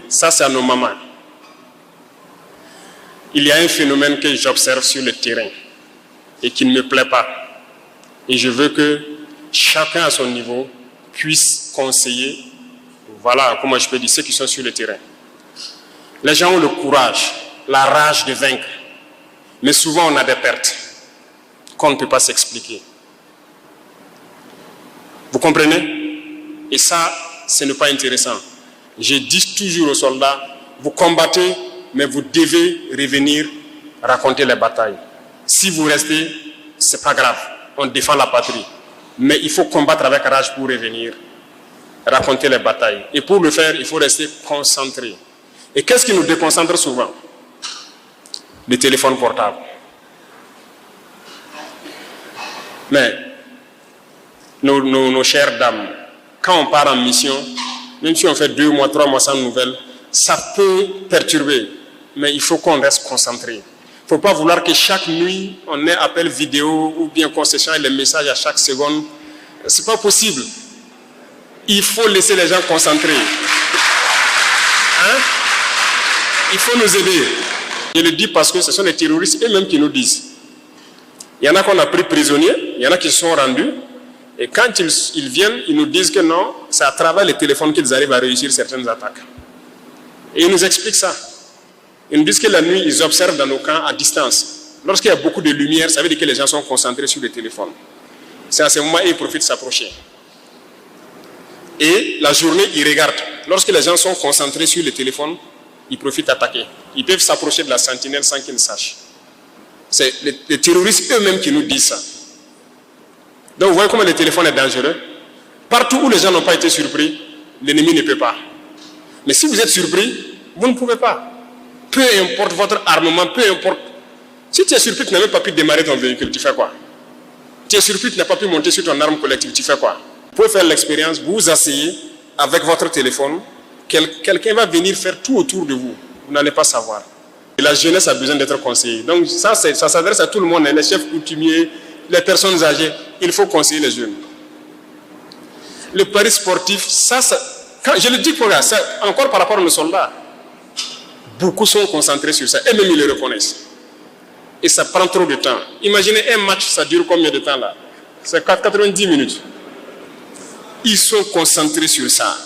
Ça, c'est à nos mamans. Il y a un phénomène que j'observe sur le terrain et qui ne me plaît pas. Et je veux que chacun à son niveau puisse conseiller, voilà comment je peux dire, ceux qui sont sur le terrain. Les gens ont le courage, la rage de vaincre. Mais souvent, on a des pertes qu'on ne peut pas s'expliquer. Vous comprenez? Et ça, ce n'est pas intéressant. Je dis toujours aux soldats, vous combattez, mais vous devez revenir raconter les batailles. Si vous restez, ce n'est pas grave. On défend la patrie. Mais il faut combattre avec rage pour revenir raconter les batailles. Et pour le faire, il faut rester concentré. Et qu'est-ce qui nous déconcentre souvent? Les téléphones portables. Mais nos chères dames, quand on part en mission, même si on fait 2 mois, 3 mois sans nouvelles, ça peut perturber. Mais il faut qu'on reste concentré. Il ne faut pas vouloir que chaque nuit, on ait appel vidéo ou bien qu'on s'échange les messages à chaque seconde. Ce n'est pas possible. Il faut laisser les gens concentrés. Hein? Il faut nous aider. Je le dis parce que ce sont les terroristes eux-mêmes qui nous disent. Il y en a qu'on a pris prisonniers, il y en a qui se sont rendus. Et quand ils viennent, ils nous disent que non, c'est à travers les téléphones qu'ils arrivent à réussir certaines attaques. Et ils nous expliquent ça. Ils nous disent que la nuit, ils observent dans nos camps à distance. Lorsqu'il y a beaucoup de lumière, ça veut dire que les gens sont concentrés sur les téléphones. C'est à ce moment où ils profitent de s'approcher. Et la journée, ils regardent. Lorsque les gens sont concentrés sur les téléphones, ils profitent d'attaquer. Ils peuvent s'approcher de la sentinelle sans qu'ils ne sachent. C'est les terroristes eux-mêmes qui nous disent ça. Donc vous voyez comment le téléphone est dangereux. Partout où les gens n'ont pas été surpris, l'ennemi ne peut pas. Mais si vous êtes surpris, vous ne pouvez pas. Peu importe votre armement, peu importe. Si tu es surpris, tu n'as même pas pu démarrer ton véhicule, tu fais quoi? Tu es surpris, tu n'as pas pu monter sur ton arme collective, tu fais quoi? Vous pouvez faire l'expérience, vous vous asseyez avec votre téléphone, quelqu'un va venir faire tout autour de vous. Vous n'allez pas savoir. Et la jeunesse a besoin d'être conseillée. Donc ça s'adresse à tout le monde, les chefs coutumiers, les personnes âgées. Il faut conseiller les jeunes. Le pari sportif, quand je le dis pour ça, encore par rapport aux soldats, beaucoup sont concentrés sur ça, et même ils le reconnaissent. Et ça prend trop de temps. Imaginez un match, ça dure combien de temps là? C'est 90 minutes. Ils sont concentrés sur ça.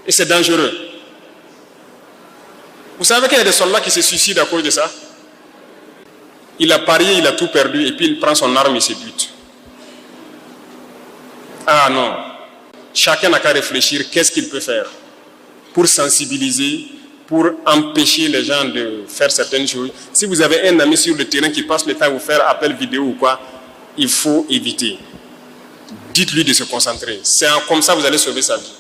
Et c'est dangereux. Vous savez qu'il y a des soldats qui se suicident à cause de ça? Il a parié, il a tout perdu, et puis il prend son arme et se bute. Ah non. Chacun n'a qu'à réfléchir qu'est-ce qu'il peut faire pour sensibiliser, pour empêcher les gens de faire certaines choses. Si vous avez un ami sur le terrain qui passe le temps à vous faire appel vidéo ou quoi, il faut éviter. Dites-lui de se concentrer. C'est comme ça que vous allez sauver sa vie.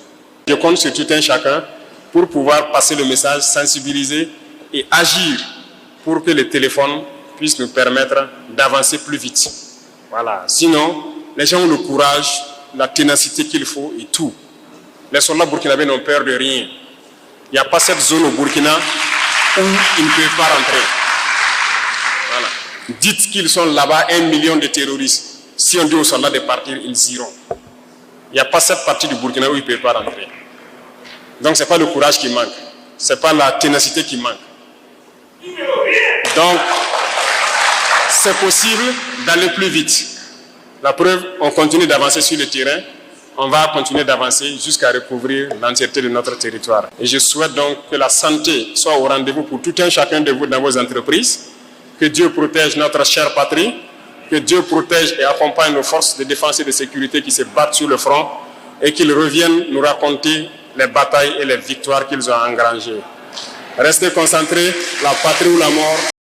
Je compte sur tout un chacun pour pouvoir passer le message, sensibiliser et agir pour que les téléphones puissent nous permettre d'avancer plus vite. Voilà. Sinon, les gens ont le courage, la ténacité qu'il faut et tout. Les soldats burkinabés n'ont peur de rien. Il n'y a pas cette zone au Burkina où ils ne peuvent pas rentrer. Voilà. Dites qu'ils sont là-bas 1 million de terroristes. Si on dit aux soldats de partir, ils iront. Il n'y a pas cette partie du Burkina où ils ne peuvent pas rentrer. Donc ce n'est pas le courage qui manque. Ce n'est pas la ténacité qui manque. Donc, c'est possible d'aller plus vite. La preuve, on continue d'avancer sur le terrain. On va continuer d'avancer jusqu'à recouvrir l'entièreté de notre territoire. Et je souhaite donc que la santé soit au rendez-vous pour tout un chacun de vous dans vos entreprises. Que Dieu protège notre chère patrie. Que Dieu protège et accompagne nos forces de défense et de sécurité qui se battent sur le front. Et qu'ils reviennent nous raconter les batailles et les victoires qu'ils ont engrangées. Restez concentrés, la patrie ou la mort.